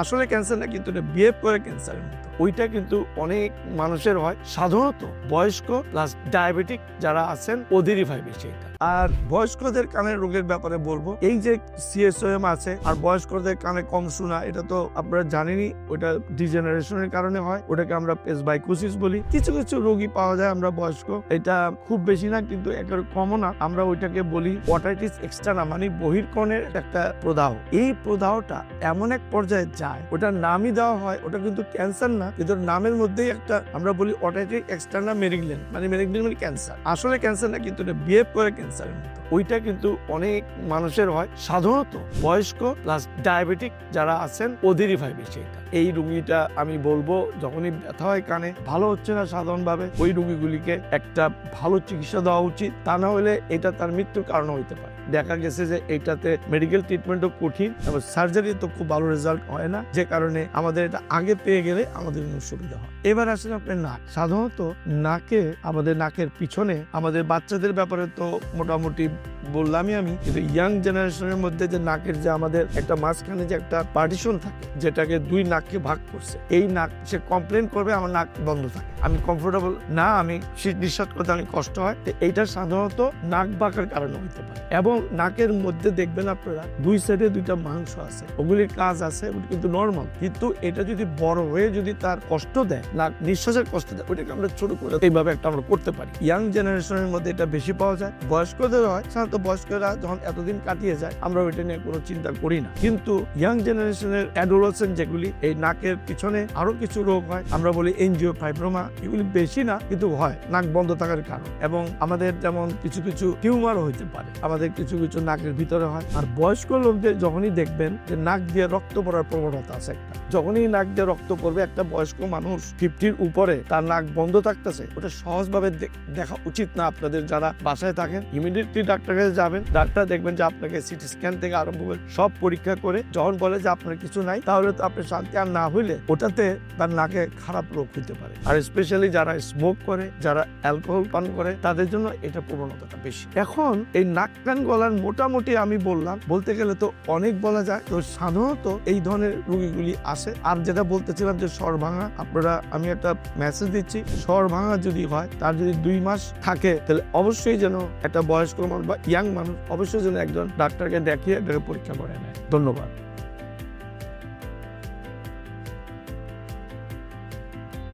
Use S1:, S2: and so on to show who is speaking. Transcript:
S1: আসলে ক্যান্সার না, কিন্তু এটা বিহেভ করে ক্যান্সারের মতো। ওইটা কিন্তু অনেক মানুষের হয়, সাধারণত বয়স্ক প্লাস ডায়াবেটিক যারা আছেন ওদেরই হয় বেশি এটা। আর বয়স্কদের কানের রোগের ব্যাপারে বলবো, এই যে সিএসওএম আছে আর বয়স্কদের কানে কম শোনা, এটা তো আপনারা জানেনই, ওটা ডিজেনারেশনের কারণে হয়, ওটাকে আমরা প্রেসবাইকোসিস বলি। কিছু কিছু রোগী পাওয়া যায় আমরা বয়স্ক, এটা খুব বেশি না কিন্তু একেবারে কমও না, আমরা ওইটাকে বলি অটাইটিস এক্সটার্না, মানে বহির্কণের একটা প্রদাহ। এই প্রদাহটা এমন এক পর্যায়ে যায়, ওটার নামই দেওয়া হয়, ওটা কিন্তু ক্যান্সার না, কিন্তু নামের মধ্যেই একটা আমরা বলি অটাইটিস এক্সটার্না মেলিগন্যান্ট, মানে মেলিগন্যান্ট মানে ক্যান্সার। আসলে ক্যান্সার না, কিন্তু এটা বিহেভ করে ক্যান্সারের মতো। ওইটা কিন্তু অনেক মানুষের হয়, সাধারণত বয়স্ক প্লাস ডায়াবেটিক যারা আছেন ওদেরই হয় বেশি এটা। এই রোগীটা আমি বলবো, যখনই ব্যথা হয় কানে, ভালো হচ্ছে না সাধারণভাবে, ওই রোগীগুলিকে একটা ভালো চিকিৎসা দেওয়া উচিত, তা না হলে এটা তার মৃত্যুর কারণ হইতে পারে। দেখা গেছে যে এটাতে মেডিকেল ট্রিটমেন্টও কঠিন এবং সার্জারি তো খুব ভালো রেজাল্ট হয় না, যে কারণে আমাদের এটা আগে পেয়ে গেলে আমাদের সুবিধা হয়। এবার আসলে আপনার নাক, সাধারণত নাকে, আমাদের নাকের পিছনে, আমাদের বাচ্চাদের ব্যাপারে তো মোটামুটি বললামই আমি, কিন্তু ইয়াং জেনারেশনের মধ্যে যে নাকের যে আমাদের একটা মাঝখানে যে একটা পার্টিশন থাকে, যেটাকে দুই নাককে ভাগ করছে, এই নাক সে কমপ্লেন করবে আমার নাক বন্ধ থাকে, আমি কমফোর্টেবল না, আমি নিঃশ্বাস করতে অনেক কষ্ট হয়, এইটা সাধারণত নাক বাঁকার কারণে হইতে পারে। এবং নাকের মধ্যে দেখবেন আপনারা দুই সাইডে দুইটা মাংস আছে, ওগুলির কাজ আছে, ওগুলি কিন্তু নর্মাল, কিন্তু এটা যদি বড় হয়ে যদি তার কষ্ট দেয়, নাক নিঃশ্বাসের কষ্ট দেয়, ওইটাকে আমরা ছোট করে এইভাবে একটা আমরা করতে পারি। ইয়াং জেনারেশনের মধ্যে এটা বেশি পাওয়া যায়, বয়স্কদের হয়, সাধারণত বয়স্করা যখন এতদিন কাটিয়ে যায় আমরা ওইটা নিয়ে কোনো চিন্তা করি না। কিন্তু ইয়াং জেনারেশনের অ্যাডোলেসেন্ট যেগুলি, এই নাকের পিছনে আরো কিছু রোগ হয়, আমরা বলি এনজিওফাইব্রোমা, এগুলি বেশি না কিন্তু হয় নাক বন্ধ থাকার কারণ। এবং আমাদের যেমন কিছু কিছু টিউমারও হইতে পারে, আমাদের কিছু কিছু নাকের ভিতরে হয়। আর বয়স্ক লোকদের যখনই দেখবেন যে নাক দিয়ে রক্ত পড়ার প্রবণতা আছে একটা, যখনই নাক দিয়ে রক্ত পড়বে, একটা বয়স্ক মানুষ 50-র উপরে তার নাক বন্ধ থাকতেছে, ওটা সহজভাবে দেখা উচিত না। আপনাদের যারা বাসায় থাকেন ইমিডিয়েটলি ডাক্তারের কাছে যাবেন, ডাক্তার দেখবেন যে আপনাকে সিটি স্ক্যান থেকে আরম্ভ করে সব পরীক্ষা করে যখন বলে যে আপনার কিছু নাই, তাহলে তো আপনি শান্তি। আর না হইলে ওটাতে তার নাকে খারাপ রোগ হইতে পারে। আর স্পেশালি যারা স্মোক করে, যারা অ্যালকোহল পান করে, তাদের জন্য এটা প্রবণতাটা বেশি। এখন এই নাক কান গলার মোটামুটি আমি বললাম, বলতে গেলে তো অনেক বলা যায়, তো সাধারণত এই ধরনের রোগীগুলি আসে। আর যেটা বলতেছিলাম যে স্বর ভাঙা, আপনারা, আমি একটা মেসেজ দিচ্ছি, স্বর ভাঙা যদি হয়, তার যদি 2 মাস থাকে, তাহলে অবশ্যই যেন একটা বয়স্ক মানুষ বা ইয়াং মানুষ অবশ্যই যেন একজন ডাক্তারকে দেখিয়ে পরীক্ষা করে নেয়। ধন্যবাদ।